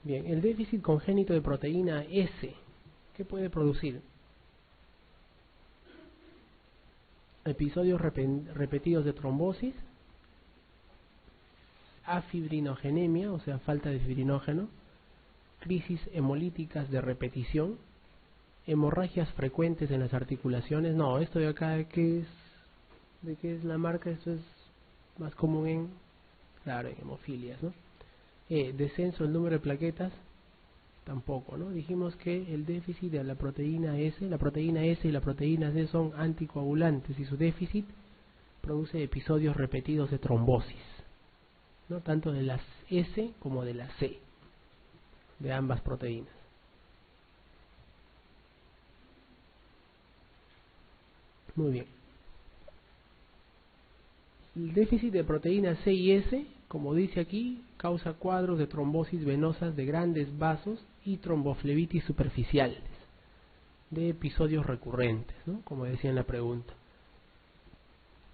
Bien, el déficit congénito de proteína S, ¿qué puede producir? Episodios repetidos de trombosis, afibrinogenemia, o sea, falta de fibrinógeno, crisis hemolíticas de repetición, hemorragias frecuentes en las articulaciones. No, esto de acá, ¿de qué es la marca? Esto es más común en hemofilias, ¿no? Descenso del número de plaquetas, tampoco, ¿no? Dijimos que el déficit de la proteína S y la proteína C son anticoagulantes y su déficit produce episodios repetidos de trombosis, ¿no? Tanto de la S como de la C, de ambas proteínas. Muy bien. El déficit de proteína C y S, como dice aquí, causa cuadros de trombosis venosas de grandes vasos y tromboflebitis superficiales, de episodios recurrentes, ¿no? Como decía en la pregunta.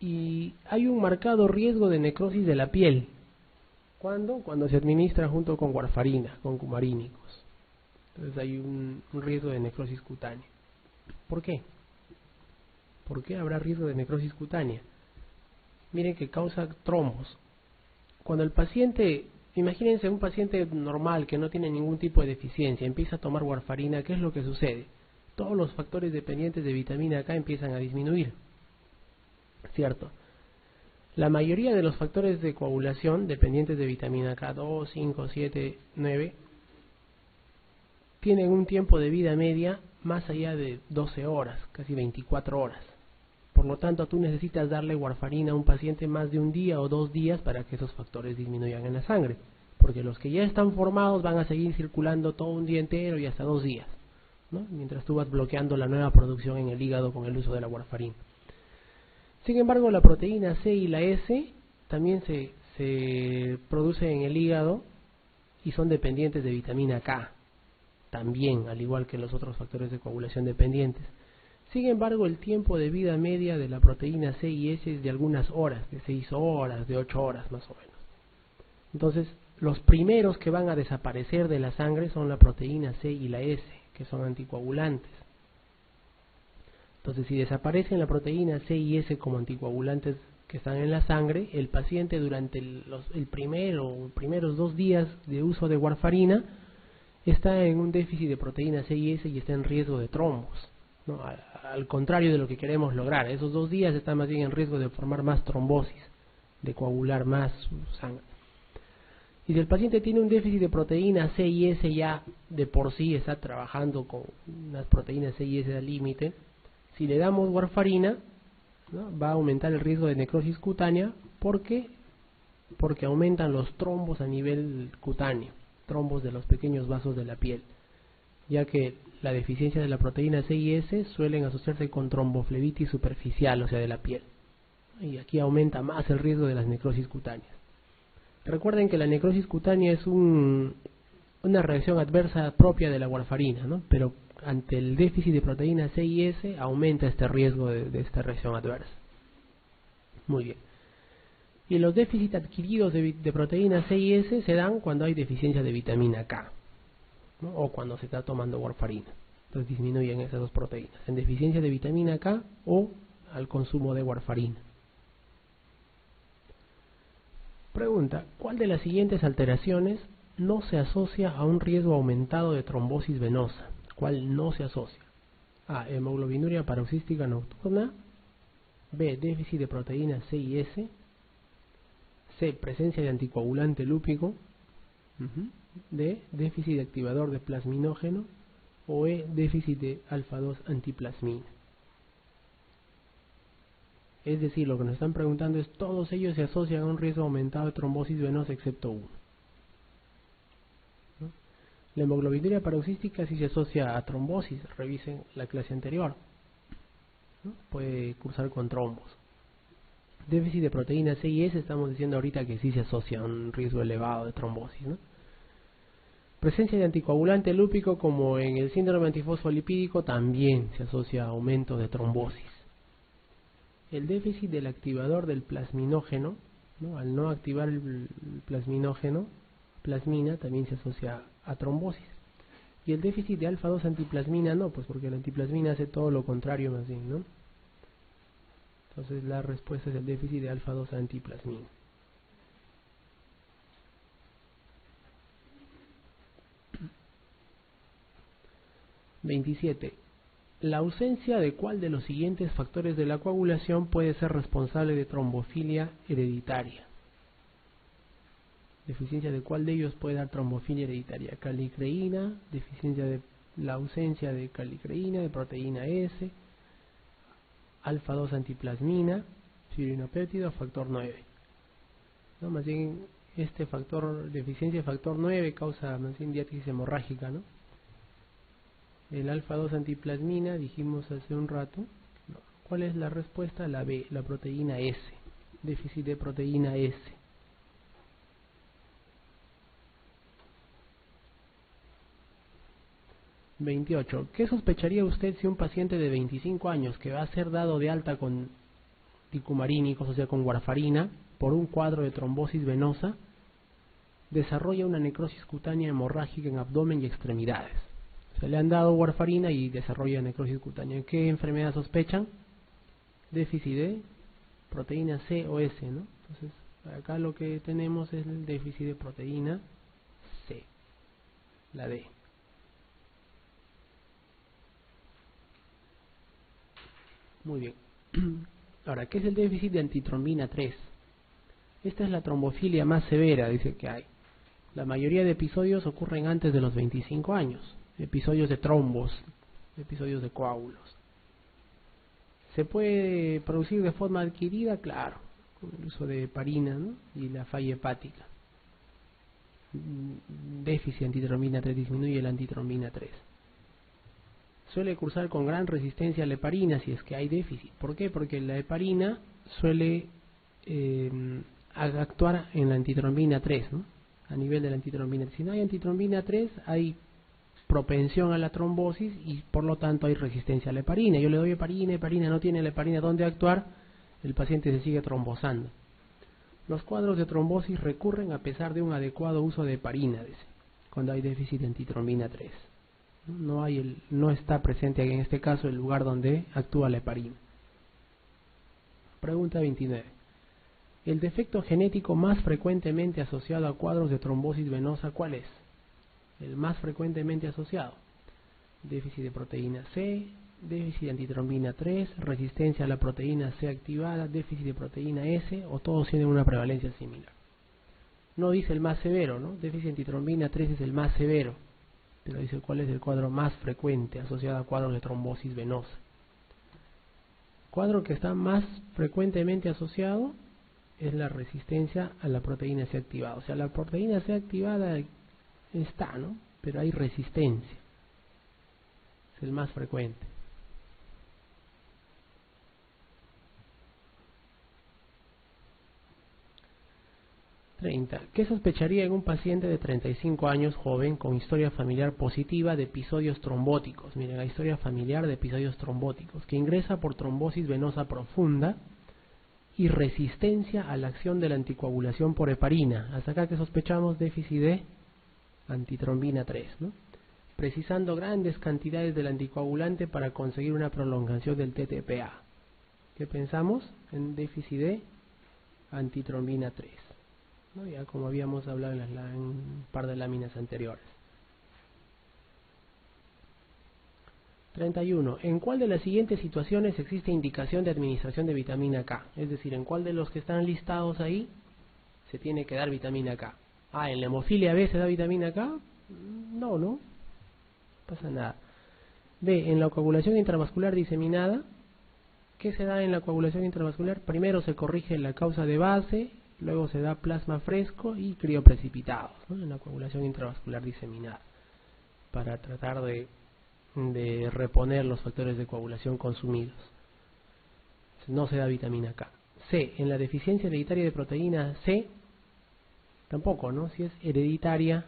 Y hay un marcado riesgo de necrosis de la piel. ¿Cuándo? Cuando se administra junto con warfarina, con cumarínicos. Entonces hay un riesgo de necrosis cutánea. ¿Por qué? ¿Por qué habrá riesgo de necrosis cutánea? Miren que causa trombos. Cuando el paciente, imagínense un paciente normal que no tiene ningún tipo de deficiencia, empieza a tomar warfarina, ¿qué es lo que sucede? Todos los factores dependientes de vitamina K empiezan a disminuir, ¿cierto? La mayoría de los factores de coagulación dependientes de vitamina K2, 5, 7, 9 tienen un tiempo de vida media más allá de 12 horas, casi 24 horas. Por lo tanto, tú necesitas darle warfarina a un paciente más de un día o 2 días para que esos factores disminuyan en la sangre, porque los que ya están formados van a seguir circulando todo un día entero y hasta 2 días, ¿no? Mientras tú vas bloqueando la nueva producción en el hígado con el uso de la warfarina. Sin embargo, la proteína C y la S también se producen en el hígado y son dependientes de vitamina K, también, al igual que los otros factores de coagulación dependientes. Sin embargo, el tiempo de vida media de la proteína C y S es de algunas horas, de 6 horas, de 8 horas más o menos. Entonces, los primeros que van a desaparecer de la sangre son la proteína C y la S, que son anticoagulantes. Entonces, si desaparecen la proteína C y S como anticoagulantes que están en la sangre, el paciente durante el primeros 2 días de uso de warfarina está en un déficit de proteína C y S y está en riesgo de trombos, ¿no? Al contrario de lo que queremos lograr. Esos 2 días están más bien en riesgo de formar más trombosis, de coagular más sangre. Y si el paciente tiene un déficit de proteína C y S, ya de por sí está trabajando con unas proteínas C y S al límite, si le damos warfarina, ¿no?, va a aumentar el riesgo de necrosis cutánea porque aumentan los trombos a nivel cutáneo, trombos de los pequeños vasos de la piel, ya que la deficiencia de la proteína C y S suelen asociarse con tromboflebitis superficial, o sea, de la piel. Y aquí aumenta más el riesgo de las necrosis cutáneas. Recuerden que la necrosis cutánea es una reacción adversa propia de la warfarina, ¿no? Pero ante el déficit de proteína C y S aumenta este riesgo de esta reacción adversa. Muy bien. Y los déficits adquiridos de proteína C y S se dan cuando hay deficiencia de vitamina K, ¿no?, o cuando se está tomando warfarina. Entonces disminuyen esas dos proteínas, en deficiencia de vitamina K o al consumo de warfarina. Pregunta: ¿cuál de las siguientes alteraciones no se asocia a un riesgo aumentado de trombosis venosa? ¿Cuál no se asocia? A. Hemoglobinuria paroxística nocturna. B. Déficit de proteína C y S. C. Presencia de anticoagulante lúpico. D. Déficit de activador de plasminógeno. O E. Déficit de alfa-2 antiplasmina. Es decir, lo que nos están preguntando es: todos ellos se asocian a un riesgo aumentado de trombosis venosa excepto uno, ¿no? La hemoglobinuria paroxística sí se asocia a trombosis, revisen la clase anterior, ¿no? Puede cursar con trombos. Déficit de proteína C y S estamos diciendo ahorita que sí se asocia a un riesgo elevado de trombosis, ¿no? Presencia de anticoagulante lúpico, como en el síndrome antifosfolipídico, también se asocia a aumento de trombosis. El déficit del activador del plasminógeno, ¿no? Al no activar el plasminógeno, antiplasmina también se asocia a trombosis. Y el déficit de alfa 2 antiplasmina no, pues porque la antiplasmina hace todo lo contrario más bien, ¿no? Entonces la respuesta es el déficit de alfa 2 antiplasmina. (27) La ausencia de cuál de los siguientes factores de la coagulación puede ser responsable de trombofilia hereditaria. Deficiencia de cuál de ellos puede dar trombofilia hereditaria. Calicreína, deficiencia de la ausencia de calicreína, de proteína S, alfa 2 antiplasmina, pirinopéptido, factor 9. ¿No? Más bien este factor, deficiencia de factor 9 causa más bien diátesis hemorrágica, ¿no? El alfa 2 antiplasmina, dijimos hace un rato. No. ¿Cuál es la respuesta? La B, la proteína S. Déficit de proteína S. (28) ¿Qué sospecharía usted si un paciente de 25 años que va a ser dado de alta con dicumarínicos, o sea con warfarina, por un cuadro de trombosis venosa, desarrolla una necrosis cutánea hemorrágica en abdomen y extremidades? Se le han dado warfarina y desarrolla necrosis cutánea. ¿Qué enfermedad sospechan? Déficit de proteína C o S, ¿no? Entonces, acá lo que tenemos es el déficit de proteína C, la D. Muy bien. Ahora, ¿qué es el déficit de antitrombina 3? Esta es la trombofilia más severa, dice que hay. La mayoría de episodios ocurren antes de los 25 años. Episodios de trombos, episodios de coágulos. ¿Se puede producir de forma adquirida? Claro, con el uso de heparina, ¿no? Y la falla hepática. Déficit de antitrombina 3 disminuye la antitrombina 3. Suele cursar con gran resistencia a la heparina si es que hay déficit. ¿Por qué? Porque la heparina suele actuar en la antitrombina 3, ¿no? A nivel de la antitrombina 3. Si no hay antitrombina 3, hay propensión a la trombosis y por lo tanto hay resistencia a la heparina. Yo le doy heparina, no tiene la heparina dónde actuar, el paciente se sigue trombosando. Los cuadros de trombosis recurren a pesar de un adecuado uso de heparina, dice, cuando hay déficit de antitrombina 3. No está presente en este caso el lugar donde actúa la heparina. Pregunta 29. ¿El defecto genético más frecuentemente asociado a cuadros de trombosis venosa cuál es? El más frecuentemente asociado. Déficit de proteína C, déficit de antitrombina 3, resistencia a la proteína C activada, déficit de proteína S, o todos tienen una prevalencia similar. No dice el más severo, ¿no? Déficit de antitrombina 3 es el más severo, pero dice cuál es el cuadro más frecuente asociado a cuadros de trombosis venosa. Cuadro que está más frecuentemente asociado es la resistencia a la proteína C activada. O sea, la proteína C activada está, ¿no? Pero hay resistencia. Es el más frecuente. ¿Qué sospecharía en un paciente de 35 años joven con historia familiar positiva de episodios trombóticos? Miren, la historia familiar de episodios trombóticos, que ingresa por trombosis venosa profunda y resistencia a la acción de la anticoagulación por heparina. Hasta acá que sospechamos déficit de antitrombina 3, ¿no? Precisando grandes cantidades del anticoagulante para conseguir una prolongación del TTPA. ¿Qué pensamos? En déficit de antitrombina 3. ¿No? Ya como habíamos hablado en un par de láminas anteriores. 31. ¿En cuál de las siguientes situaciones existe indicación de administración de vitamina K? Es decir, ¿en cuál de los que están listados ahí se tiene que dar vitamina K? ¿En la hemofilia B se da vitamina K? No pasa nada. B. En la coagulación intravascular diseminada. ¿Qué se da en la coagulación intravascular? Primero se corrige la causa de base, luego se da plasma fresco y crioprecipitados, ¿no? En la coagulación intravascular diseminada, para tratar de reponer los factores de coagulación consumidos. No se da vitamina K. C. En la deficiencia hereditaria de proteína C, tampoco, ¿no? Si es hereditaria,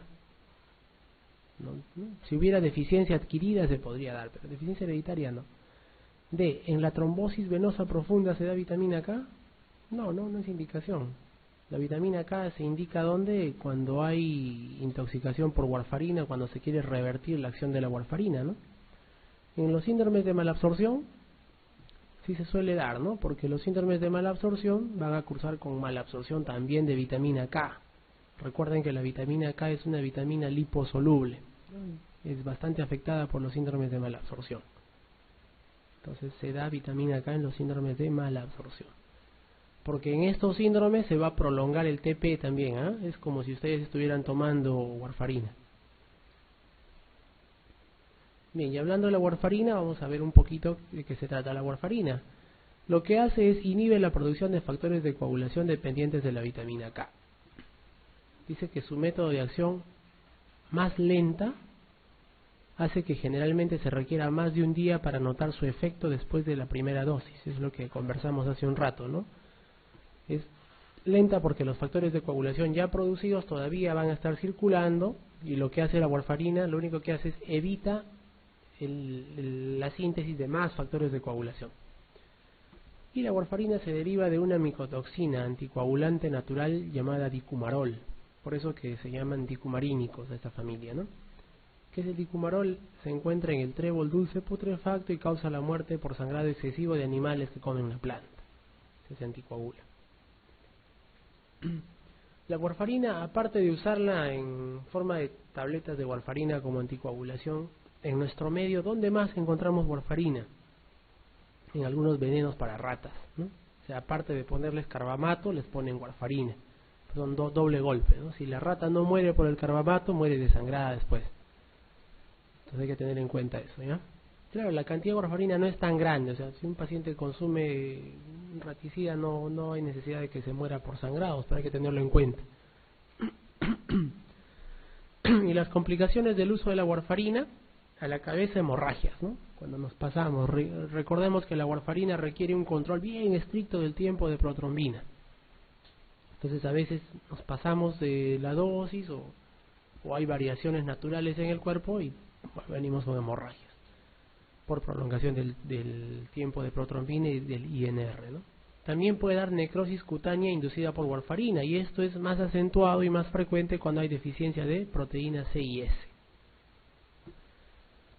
no. Si hubiera deficiencia adquirida se podría dar, pero deficiencia hereditaria no. D. En la trombosis venosa profunda se da vitamina K. No es indicación. La vitamina K se indica ¿dónde? Cuando hay intoxicación por warfarina, cuando se quiere revertir la acción de la warfarina, ¿no? En los síndromes de malabsorción sí se suele dar, ¿no? Porque los síndromes de malabsorción van a cursar con malabsorción también de vitamina K. Recuerden que la vitamina K es una vitamina liposoluble, es bastante afectada por los síndromes de malabsorción. Entonces se da vitamina K en los síndromes de malabsorción. Porque en estos síndromes se va a prolongar el TP también, ¿eh? Es como si ustedes estuvieran tomando warfarina. Bien, y hablando de la warfarina, vamos a ver un poquito de qué se trata la warfarina. Lo que hace es inhibe la producción de factores de coagulación dependientes de la vitamina K. Dice que su método de acción más lenta hace que generalmente se requiera más de un día para notar su efecto después de la primera dosis. Es lo que conversamos hace un rato, ¿no? Es lenta porque los factores de coagulación ya producidos todavía van a estar circulando, y lo que hace la warfarina, lo único que hace es evita la síntesis de más factores de coagulación. Y la warfarina se deriva de una micotoxina anticoagulante natural llamada dicumarol, por eso que se llaman dicumarínicos de esta familia, ¿no? ¿Qué es el dicumarol? Se encuentra en el trébol dulce putrefacto y causa la muerte por sangrado excesivo de animales que comen la planta. Se anticoagula. La warfarina, aparte de usarla en forma de tabletas de warfarina como anticoagulación, en nuestro medio, ¿dónde más encontramos warfarina? En algunos venenos para ratas, ¿no? O sea, aparte de ponerles carbamato, les ponen warfarina. Son doble golpe, ¿no? Si la rata no muere por el carbamato, muere desangrada después. Entonces hay que tener en cuenta eso, ¿ya? Claro, la cantidad de warfarina no es tan grande, o sea, si un paciente consume un raticida no hay necesidad de que se muera por sangrados, pero hay que tenerlo en cuenta. Y las complicaciones del uso de la warfarina: a la cabeza, hemorragias, ¿no? Cuando nos pasamos, recordemos que la warfarina requiere un control bien estricto del tiempo de protrombina. Entonces a veces nos pasamos de la dosis o hay variaciones naturales en el cuerpo y venimos con hemorragias por prolongación del tiempo de protrombina y del INR, ¿no? También puede dar necrosis cutánea inducida por warfarina, y esto es más acentuado y más frecuente cuando hay deficiencia de proteína C y S.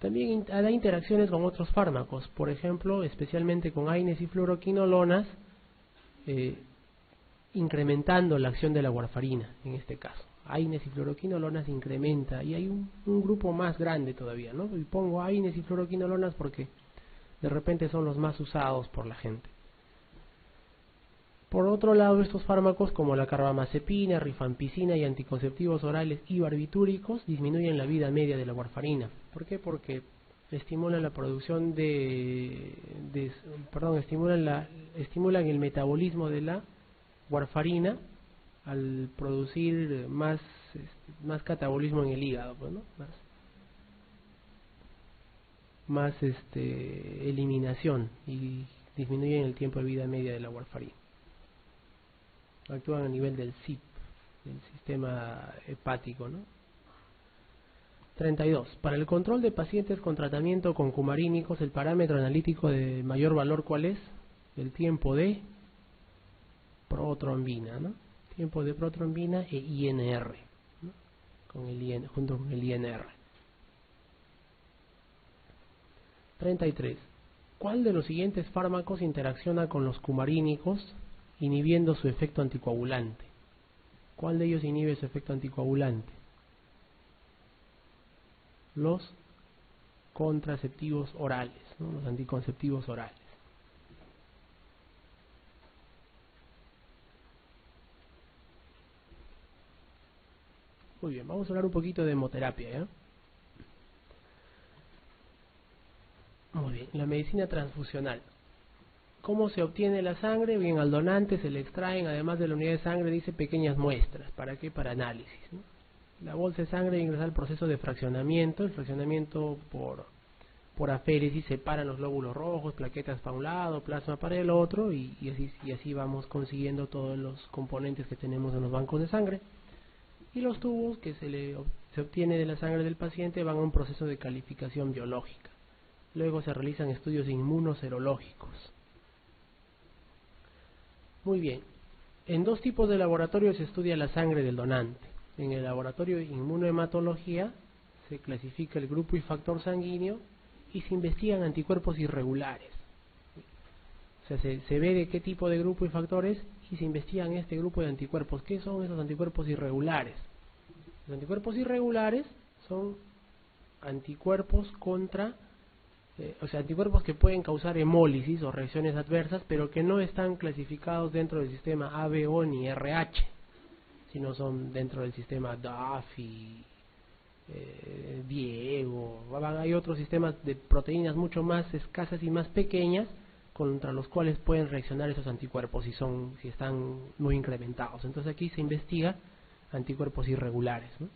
También da interacciones con otros fármacos, por ejemplo, especialmente con AINES y fluoroquinolonas, incrementando la acción de la warfarina, en este caso. AINES y fluoroquinolonas incrementa, y hay un grupo más grande todavía, ¿no? Y pongo AINES y fluoroquinolonas porque de repente son los más usados por la gente. Por otro lado, estos fármacos como la carbamazepina, rifampicina y anticonceptivos orales y barbitúricos disminuyen la vida media de la warfarina. ¿Por qué? Porque estimulan la producción estimulan el metabolismo de la warfarina al producir más catabolismo en el hígado, pues, ¿no? más eliminación, y disminuyen el tiempo de vida media de la warfarina. Actúan a nivel del CYP, del sistema hepático, ¿no? 32. Para el control de pacientes con tratamiento con cumarínicos, el parámetro analítico de mayor valor, ¿cuál es? El tiempo de protrombina, ¿no? Tiempo de protrombina e INR, ¿no? Junto con el INR. 33. ¿Cuál de los siguientes fármacos interacciona con los cumarínicos inhibiendo su efecto anticoagulante? ¿Cuál de ellos inhibe su efecto anticoagulante? Los contraceptivos orales, ¿no? Los anticonceptivos orales. Muy bien, vamos a hablar un poquito de hemoterapia, ¿ya? Muy bien, la medicina transfusional. ¿Cómo se obtiene la sangre? Bien, al donante se le extraen, además de la unidad de sangre, dice, pequeñas muestras. ¿Para qué? Para análisis, ¿no? La bolsa de sangre ingresa al proceso de fraccionamiento. El fraccionamiento por aféresis separan los glóbulos rojos, plaquetas para un lado, plasma para el otro, y así vamos consiguiendo todos los componentes que tenemos en los bancos de sangre. Y los tubos que se obtiene de la sangre del paciente van a un proceso de calificación biológica. Luego se realizan estudios inmunoserológicos. Muy bien. En dos tipos de laboratorios se estudia la sangre del donante. En el laboratorio de inmunohematología se clasifica el grupo y factor sanguíneo y se investigan anticuerpos irregulares. O sea, se ve de qué tipo de grupo y factores y se investigan este grupo de anticuerpos. ¿Qué son esos anticuerpos irregulares? Los anticuerpos irregulares son anticuerpos contra, anticuerpos que pueden causar hemólisis o reacciones adversas, pero que no están clasificados dentro del sistema ABO ni RH, sino son dentro del sistema Duffy, Diego. Hay otros sistemas de proteínas mucho más escasas y más pequeñas contra los cuales pueden reaccionar esos anticuerpos si están muy incrementados. Entonces aquí se investiga anticuerpos irregulares, ¿no?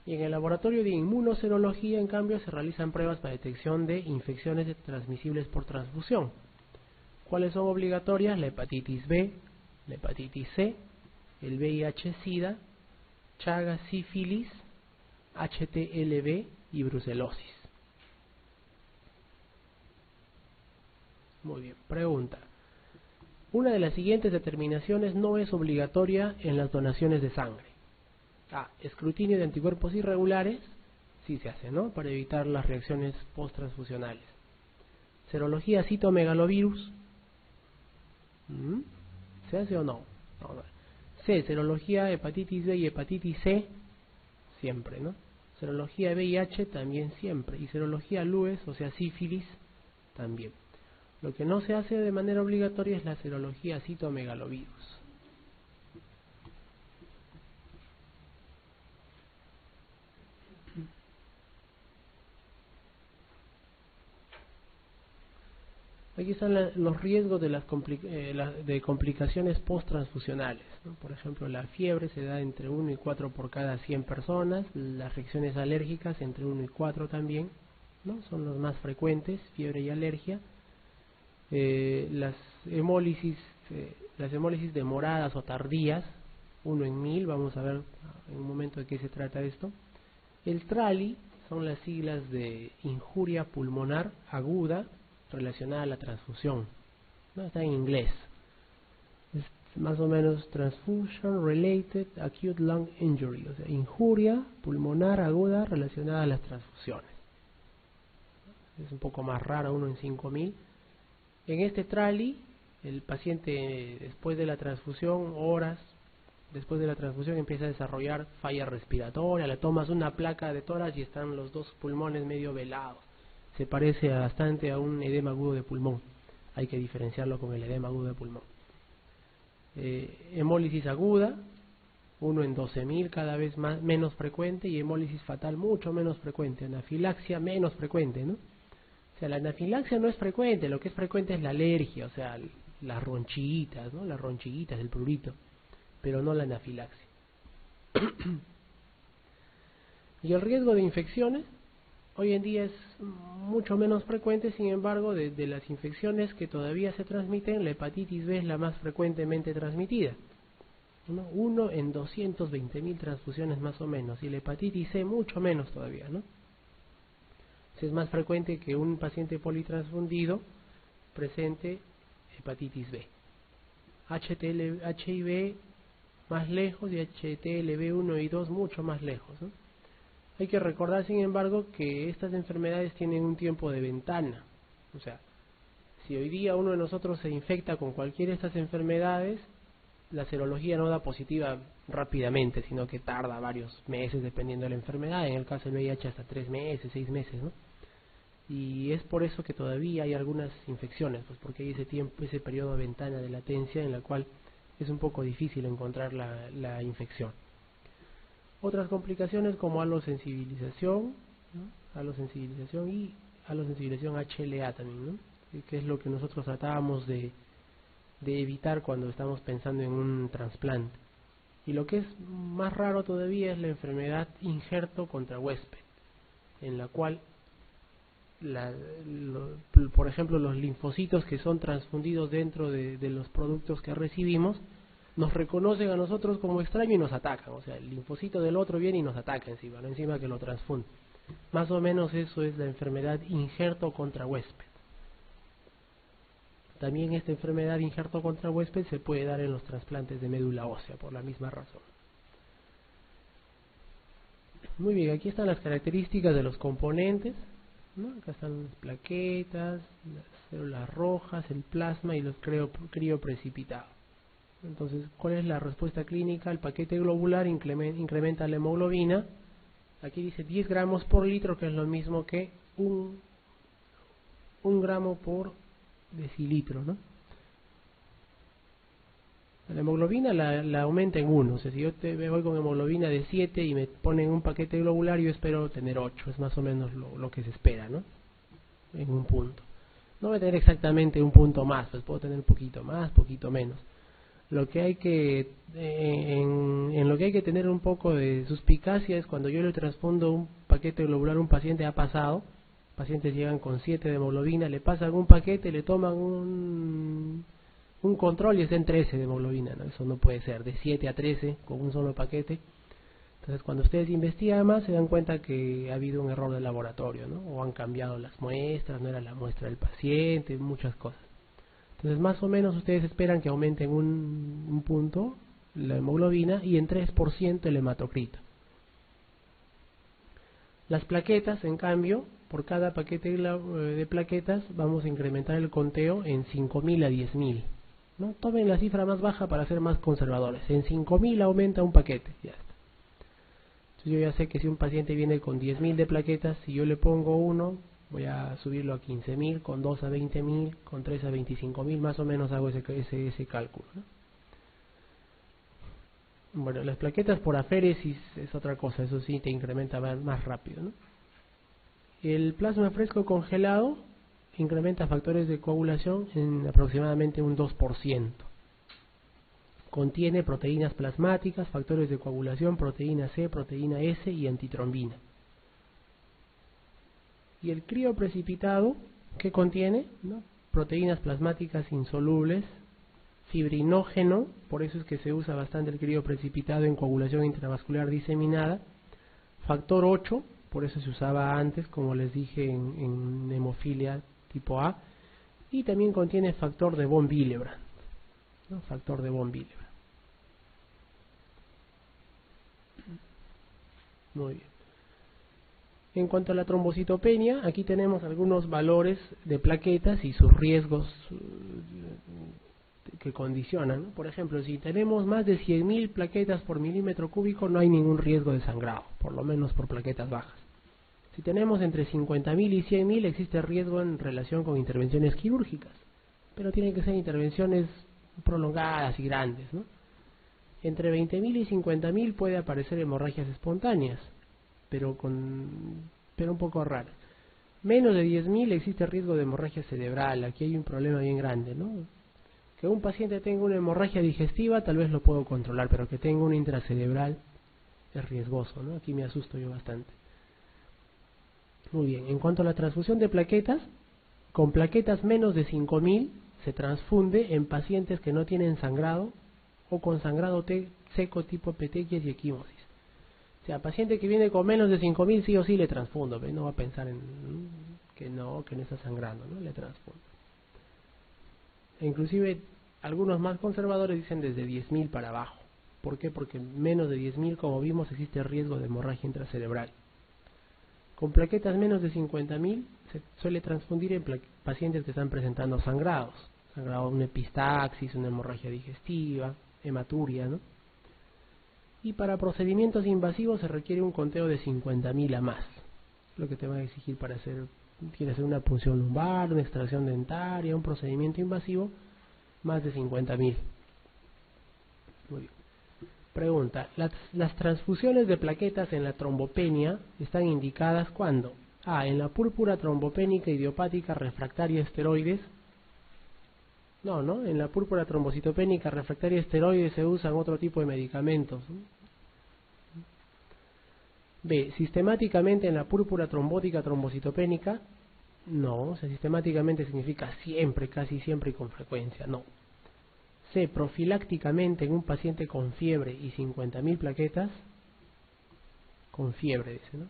Y en el laboratorio de inmunoserología, en cambio, se realizan pruebas para detección de infecciones transmisibles por transfusión. ¿Cuáles son obligatorias? La hepatitis B, la hepatitis C, el VIH-Sida, Chagas, sífilis, HTLV y brucelosis. Muy bien, pregunta. Una de las siguientes determinaciones no es obligatoria en las donaciones de sangre. A. Escrutinio de anticuerpos irregulares, sí se hace, ¿no? Para evitar las reacciones post-transfusionales. Serología citomegalovirus, ¿se hace o no? No. C. Serología hepatitis B y hepatitis C, siempre, ¿no? Serología VIH también siempre. Y serología LUES, o sea, sífilis, también. Lo que no se hace de manera obligatoria es la serología citomegalovirus. Aquí están los riesgos de las complicaciones post-transfusionales, ¿no? Por ejemplo, la fiebre se da entre 1 y 4 por cada 100 personas, las reacciones alérgicas entre 1 y 4 también, ¿no? Son los más frecuentes, fiebre y alergia. Las hemólisis demoradas o tardías, 1 en 1000, vamos a ver en un momento de qué se trata esto. El TRALI son las siglas de injuria pulmonar aguda relacionada a la transfusión, ¿no? Está en inglés, es más o menos Transfusion Related Acute Lung Injury, o sea, injuria pulmonar aguda relacionada a las transfusiones. Es un poco más rara, 1 en 5000. En este TRALI, el paciente después de la transfusión, horas después de la transfusión, empieza a desarrollar falla respiratoria, le tomas una placa de tórax y están los dos pulmones medio velados. Se parece bastante a un edema agudo de pulmón. Hay que diferenciarlo con el edema agudo de pulmón. Hemólisis aguda, 1 en 12.000, cada vez menos frecuente, y hemólisis fatal mucho menos frecuente. Anafilaxia menos frecuente, ¿no? O sea, la anafilaxia no es frecuente, lo que es frecuente es la alergia, o sea, las ronchillitas, ¿no? Las ronchillitas, el prurito, pero no la anafilaxia. Y el riesgo de infecciones hoy en día es mucho menos frecuente, sin embargo, de las infecciones que todavía se transmiten, la hepatitis B es la más frecuentemente transmitida, ¿no? 1 en 220.000 transfusiones más o menos, y la hepatitis C mucho menos todavía, ¿no? Es más frecuente que un paciente politransfundido presente hepatitis B. HIV más lejos y HTLV1 y 2 mucho más lejos, ¿no? Hay que recordar, sin embargo, que estas enfermedades tienen un tiempo de ventana. O sea, si hoy día uno de nosotros se infecta con cualquiera de estas enfermedades, la serología no da positiva rápidamente, sino que tarda varios meses dependiendo de la enfermedad. En el caso del VIH hasta 3 meses, 6 meses, ¿no? Y es por eso que todavía hay algunas infecciones, pues porque hay ese tiempo, ese periodo de ventana de latencia en la cual es un poco difícil encontrar la infección. Otras complicaciones como alosensibilización, ¿no? Alosensibilización y alosensibilización HLA también, ¿no? Que es lo que nosotros tratábamos de evitar cuando estamos pensando en un trasplante. Y lo que es más raro todavía es la enfermedad injerto contra huésped, en la cual por ejemplo, los linfocitos que son transfundidos dentro de los productos que recibimos nos reconocen a nosotros como extraños y nos atacan. O sea, el linfocito del otro viene y nos ataca encima, no encima que lo transfunde. Más o menos eso es la enfermedad injerto contra huésped. también esta enfermedad de injerto contra huésped se puede dar en los trasplantes de médula ósea por la misma razón. Muy bien, aquí están las características de los componentes, ¿no? Acá están las plaquetas, las células rojas, el plasma y los crioprecipitados. Entonces, ¿cuál es la respuesta clínica? El paquete globular incrementa la hemoglobina. Aquí dice 10 gramos por litro, que es lo mismo que un gramo por decilitro, ¿no? La hemoglobina la aumenta en 1. O sea, si yo me voy con hemoglobina de 7 y me ponen un paquete globular, yo espero tener 8. Es más o menos lo que se espera, ¿no? En un punto. No voy a tener exactamente un punto más, pues puedo tener un poquito más, poquito menos. Lo que hay que en lo que hay que tener un poco de suspicacia es cuando yo le transfundo un paquete globular a un paciente. Ha pasado, pacientes llegan con 7 de hemoglobina, le pasan un paquete, le toman un control y está en 13 de hemoglobina, ¿no? Eso no puede ser, de 7 a 13 con un solo paquete. Entonces, cuando ustedes investigan más, se dan cuenta que ha habido un error de laboratorio, ¿no? O han cambiado las muestras, no era la muestra del paciente, muchas cosas. Entonces, más o menos ustedes esperan que aumente en un punto la hemoglobina y en 3% el hematocrito. Las plaquetas, en cambio, por cada paquete de plaquetas vamos a incrementar el conteo en 5.000 a 10.000. ¿No? Tomen la cifra más baja para ser más conservadores. En 5.000 aumenta un paquete. Ya está. Entonces yo ya sé que si un paciente viene con 10.000 de plaquetas, si yo le pongo 1, voy a subirlo a 15.000, con 2 a 20.000, con 3 a 25.000, más o menos hago ese cálculo, ¿no? Bueno, las plaquetas por aféresis es otra cosa, eso sí te incrementa más rápido, ¿no? El plasma fresco congelado incrementa factores de coagulación en aproximadamente un 2%. Contiene proteínas plasmáticas, factores de coagulación, proteína C, proteína S y antitrombina. Y el crioprecipitado, ¿qué contiene? ¿No? Proteínas plasmáticas insolubles, fibrinógeno, por eso es que se usa bastante el crioprecipitado en coagulación intravascular diseminada, factor 8, por eso se usaba antes, como les dije, en hemofilia tipo A, y también contiene factor de von Willebrand, ¿no? Factor de von Willebrand. Muy bien. En cuanto a la trombocitopenia, aquí tenemos algunos valores de plaquetas y sus riesgos que condicionan, ¿no? Por ejemplo, si tenemos más de 100.000 plaquetas por milímetro cúbico, no hay ningún riesgo de sangrado, por lo menos por plaquetas bajas. Si tenemos entre 50.000 y 100.000, existe riesgo en relación con intervenciones quirúrgicas, pero tienen que ser intervenciones prolongadas y grandes, ¿no? Entre 20.000 y 50.000 puede aparecer hemorragias espontáneas, pero un poco raras. Menos de 10.000 existe riesgo de hemorragia cerebral. Aquí hay un problema bien grande, ¿no? Que un paciente tenga una hemorragia digestiva tal vez lo puedo controlar, pero que tenga una intracerebral es riesgoso, ¿no? Aquí me asusto yo bastante. Muy bien, en cuanto a la transfusión de plaquetas, con plaquetas menos de 5.000 se transfunde en pacientes que no tienen sangrado o con sangrado seco tipo petequias y equimosis. O sea, paciente que viene con menos de 5.000 sí o sí le transfundo, ¿ve? No va a pensar en que no está sangrando, ¿no? Le transfundo. E inclusive algunos más conservadores dicen desde 10.000 para abajo. ¿Por qué? Porque menos de 10.000, como vimos, existe riesgo de hemorragia intracerebral. Con plaquetas menos de 50.000 se suele transfundir en pacientes que están presentando sangrado, una epistaxis, una hemorragia digestiva, hematuria, ¿no? Y para procedimientos invasivos se requiere un conteo de 50.000 a más, lo que te va a exigir para quieres hacer una punción lumbar, una extracción dentaria, un procedimiento invasivo, más de 50.000. Muy bien. Pregunta, ¿las transfusiones de plaquetas en la trombopenia están indicadas cuándo? A, en la púrpura trombopénica idiopática refractaria a esteroides. No, en la púrpura trombocitopénica refractaria a esteroides se usan otro tipo de medicamentos, ¿no? B, sistemáticamente en la púrpura trombótica trombocitopénica. No, o sea, sistemáticamente significa siempre, casi siempre y con frecuencia, no. C, profilácticamente en un paciente con fiebre y 50.000 plaquetas, con fiebre, dice, ¿no?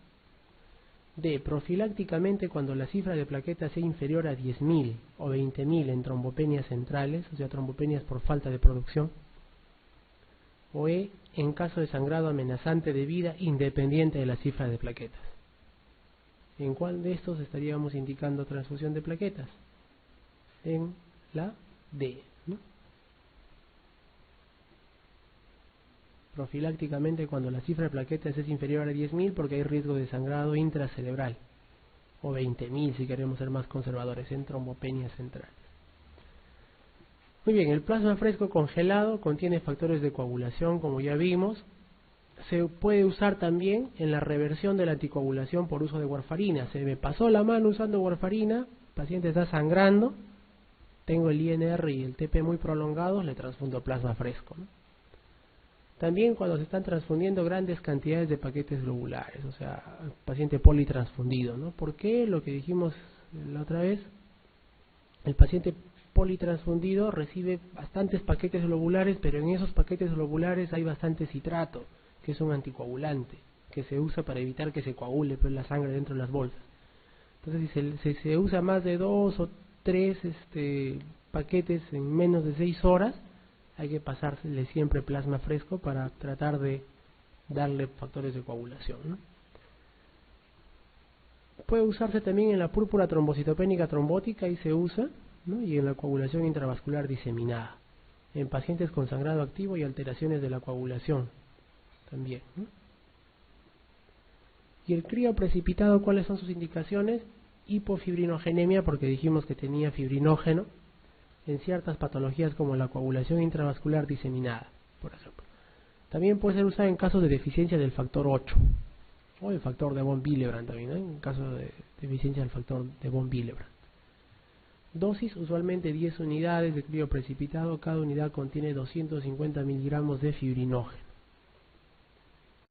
D. Profilácticamente cuando la cifra de plaquetas sea inferior a 10.000 o 20.000 en trombopenias centrales, o sea, trombopenias por falta de producción. O E. En caso de sangrado amenazante de vida independiente de la cifra de plaquetas. ¿En cuál de estos estaríamos indicando transfusión de plaquetas? En la D, ¿no? Profilácticamente cuando la cifra de plaquetas es inferior a 10.000 porque hay riesgo de sangrado intracerebral, o 20.000 si queremos ser más conservadores, en trombopenias centrales. Muy bien, el plasma fresco congelado contiene factores de coagulación, como ya vimos. Se puede usar también en la reversión de la anticoagulación por uso de warfarina. Se me pasó la mano usando warfarina, el paciente está sangrando, tengo el INR y el TP muy prolongados, le transfundo plasma fresco, ¿no? También cuando se están transfundiendo grandes cantidades de paquetes globulares, o sea, paciente politransfundido, ¿no? ¿Por qué? Lo que dijimos la otra vez, el paciente politransfundido recibe bastantes paquetes globulares, pero en esos paquetes globulares hay bastante citrato, que es un anticoagulante, que se usa para evitar que se coagule pues, la sangre dentro de las bolsas. Entonces, si se usa más de 2 o 3 paquetes en menos de 6 horas, hay que pasársele siempre plasma fresco para tratar de darle factores de coagulación, ¿no? Puede usarse también en la púrpura trombocitopénica trombótica y se usa, ¿no? Y en la coagulación intravascular diseminada, en pacientes con sangrado activo y alteraciones de la coagulación también, ¿no? Y el crío precipitado, ¿cuáles son sus indicaciones? Hipofibrinogenemia, porque dijimos que tenía fibrinógeno, en ciertas patologías como la coagulación intravascular diseminada, por ejemplo. También puede ser usada en casos de deficiencia del factor 8 o el factor de von Willebrand también, ¿no? En caso de deficiencia del factor de von Willebrand. Dosis usualmente 10 unidades de crío precipitado, cada unidad contiene 250 miligramos de fibrinógeno.